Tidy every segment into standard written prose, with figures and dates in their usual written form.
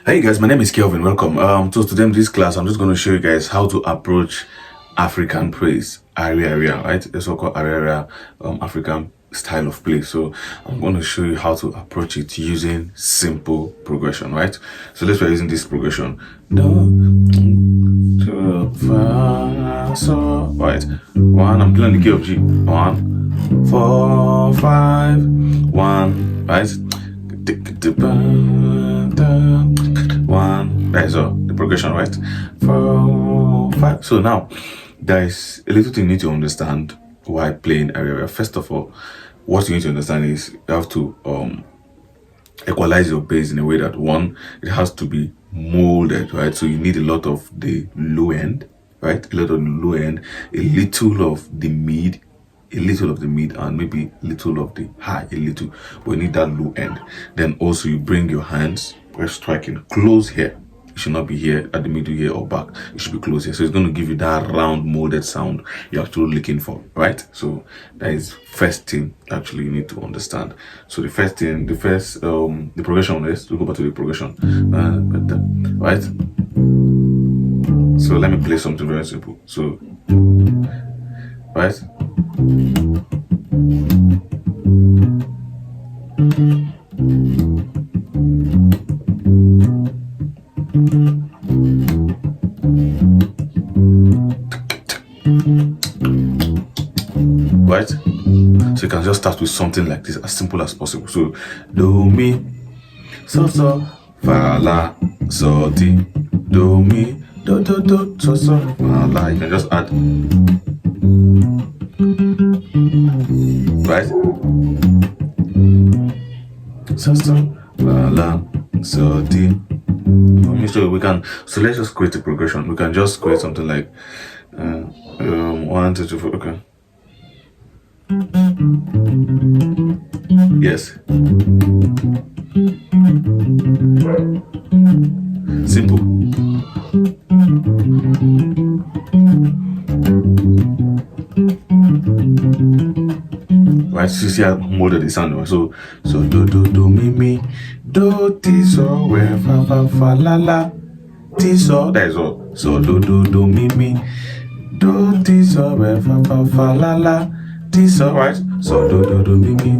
Hey guys, my name is Kelvin. Welcome. So today in this class, I'm just going to show you guys how to approach African praise, ARIARIA, right? It's also called ARIARIA, African style of play. So I'm going to show you how to approach it using simple progression, right? So let's try using this progression. Do, two, fa, so, right? One, I'm playing the key of G. 1, 4, 5, 1, right? One, that is all the progression, right? 4, 5. So now there is a little thing you need to understand while playing ARIARIA. First of all, what you need to understand is you have to equalize your bass in a way that, one, it has to be molded, right? So you need a lot of the low end, right? A lot of the low end, a little of the mid, and maybe a little of the high, a little, but you need that low end. Then also you bring your hands, we're striking close here. It should not be here at the middle here or back. It should be close here. So it's going to give you that round molded sound you're actually looking for, right? So that is first thing actually you need to understand. So the progression is, we'll go back to the progression, right? So let me play something very simple. So, right? Right? So you can just start with something like this, as simple as possible. So do mi, so fa la, so ti, do mi, do so fa la. You can just add, right? So fa la, so ti. So we can. So let's just create a progression. We can just create something like 1, 2, 3, 4. Okay. Yes. Simple. Right, so you see how molded the sound was. So do mi do ti so where fa la la ti so. That is all. So do mi do ti so where fa la la ti so. Right. So do mi.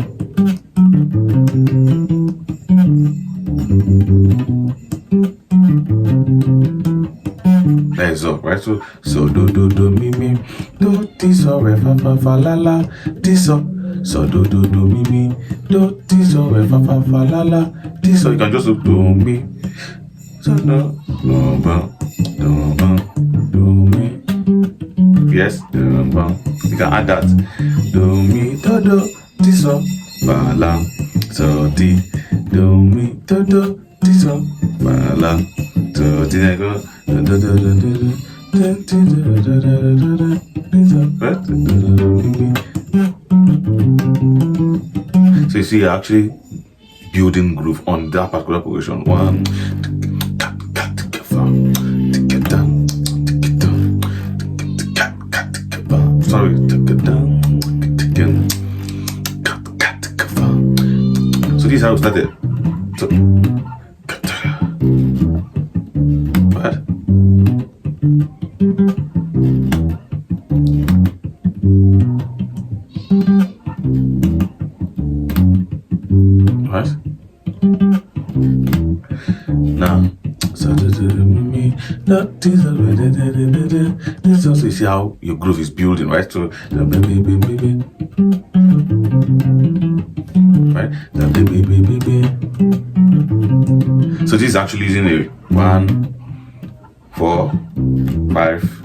That is all, right? So do mi do ti so where fa la la ti so. So do mi do ti so where fa la la ti so. You can just do mi. So do mi. Yes, you can add that. Do mi do ti so fa la so ti. Do mi do ti so fa la so ti. There you go. So you see, you're actually building groove on that particular progression. One, sorry, so this is how it started. So, what? Right? Now, so this also, you see how your groove is building, right? So, right? So this is actually using a 1, 4, 5,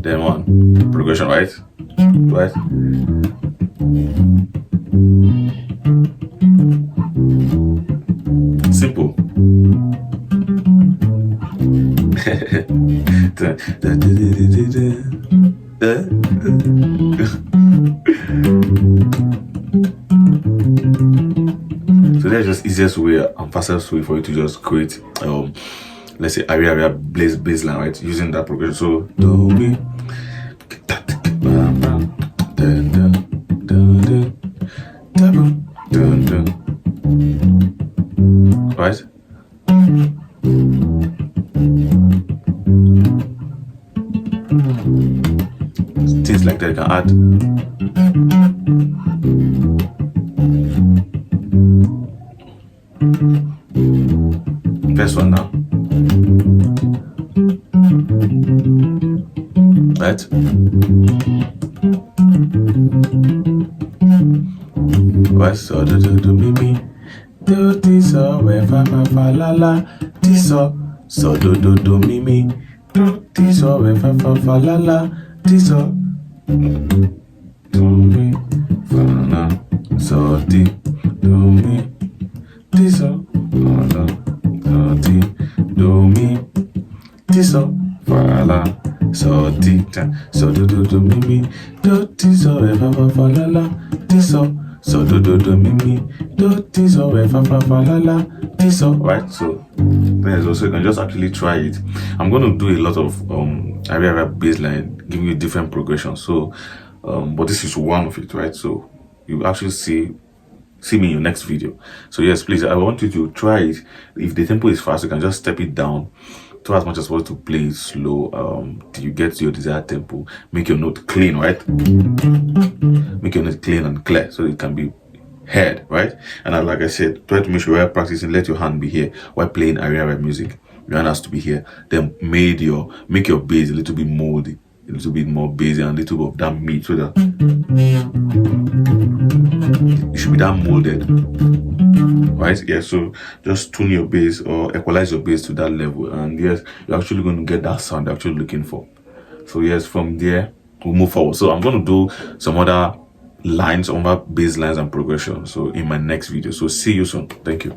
then 1 progression, right? Right? Simple. So that's just easiest way and fastest way for you to just create let's say ARIARIA baseline, right? Using that progression. So do mi right? Then you can add. First one now. Right? Right, so do me. Do this where fa la la. This so do me. Do this where fa la la. This do me fa la. So do me. This so di do me. This fa la. So do me. Do this where fa la la. This so do me. Do this fa la la. This right. So there's also, you can just actually try it. I'm going to do a lot of ARIARIA bass line, giving you different progressions. So but this is one of it, right? So you actually see me in your next video. So yes, please, I want you to try it. If the tempo is fast, you can just step it down to as much as possible to play it slow till you get to your desired tempo. Make your note clean, right? Make your note clean and clear so it can be heard, right? And like I said, try to make sure while practicing, let your hand be here while playing ARIARIA music. Your hand has to be here. Then make your bass a little bit moldy, a little bit more bassy, and a little bit of that meat, so that it should be that molded, right? Yeah, so just tune your bass or equalize your bass to that level, and yes, you're actually going to get that sound you're actually looking for. So yes, from there we'll move forward. So I'm going to do some other lines, some other bass lines and progression, so in my next video. So see you soon. Thank you.